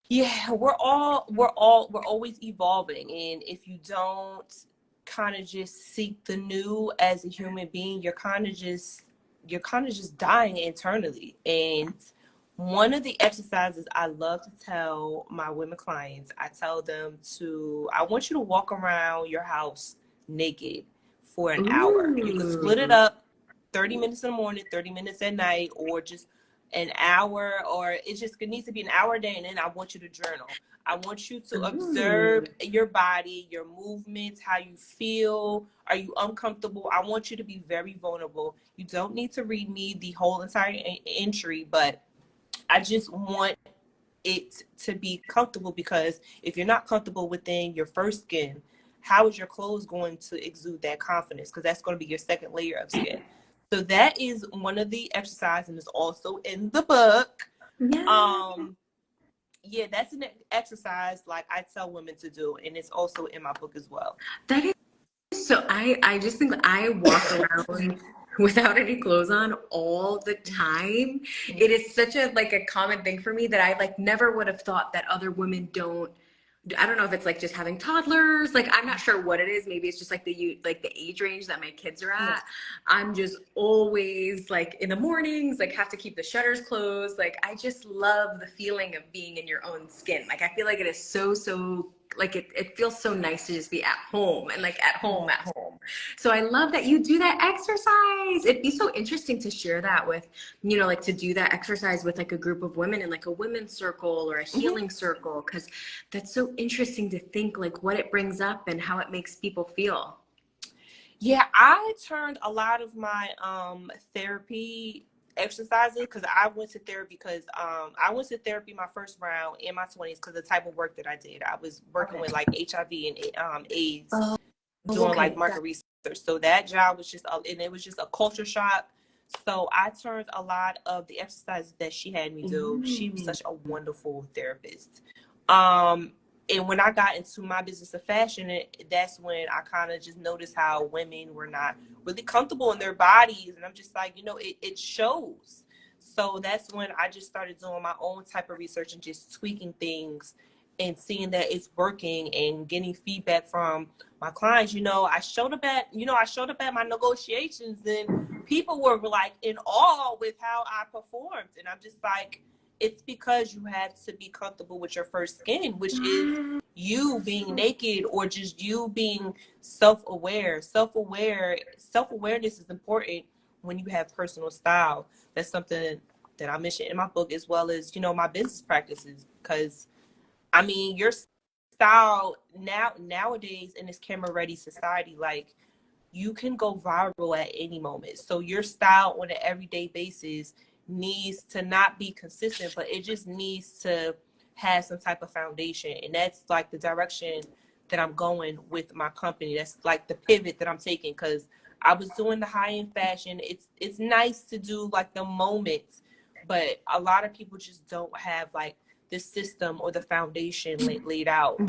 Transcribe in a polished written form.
Yeah, we're always evolving. And if you don't kind of just seek the new as a human being, you're kind of just dying internally. And one of the exercises I love to tell my women clients, I tell them I want you to walk around your house naked for an hour. You could split it Ooh. up, 30 minutes in the morning, 30 minutes at night, or just an hour, or it needs to be an hour a day. And then I want you to journal. I want you to observe Ooh. your body, your movements, how you feel. Are you uncomfortable? I want you to be very vulnerable. You don't need to read me the whole entire entry, but I just want it to be comfortable, because if you're not comfortable within your first skin, how is your clothes going to exude that confidence? Because that's going to be your second layer of skin. So that is one of the exercises, and it's also in the book. Yeah. Um, yeah, that's an exercise like I tell women to do, and it's also in my book as well. That is so I just think I walk around without any clothes on all the time. It is such a like a common thing for me that I like never would have thought that other women don't. I don't know if it's like just having toddlers. Like I'm not sure what it is. Maybe it's just like the age range that my kids are at. Yes. I'm just always like in the mornings, like have to keep the shutters closed. Like I just love the feeling of being in your own skin. Like I feel like it is so like it feels so nice to just be at home and like at home. So I love that you do that exercise. It'd be so interesting to share that with, like to do that exercise with like a group of women in like a women's circle or a Mm-hmm. healing circle. Cause that's so interesting to think like what it brings up and how it makes people feel. Yeah, I turned a lot of my therapy exercises, because I went to therapy my first round in my 20s because the type of work that I did. I was working Okay. with like HIV and AIDS, Oh, doing like okay. market research. So that job was and it was just a culture shock. So I turned a lot of the exercises that she had me do. She was Mm. such a wonderful therapist. Um, and when I got into my business of fashion, that's when I kind of just noticed how women were not really comfortable in their bodies. And I'm just like, it shows. So that's when I just started doing my own type of research and just tweaking things and seeing that it's working and getting feedback from my clients. I showed up at my negotiations, and people were like in awe with how I performed. And I'm just like, it's because you have to be comfortable with your first skin, which is you being naked, or just you being self-aware. Self-awareness is important when you have personal style. That's something that I mentioned in my book, as well as, my business practices. Because I mean, your style nowadays in this camera ready society, like, you can go viral at any moment. So your style on an everyday basis needs to not be consistent, but it just needs to have some type of foundation. And that's like the direction that I'm going with my company. That's like the pivot that I'm taking, because I was doing the high end fashion. It's nice to do like the moments, but a lot of people just don't have like the system or the foundation laid out.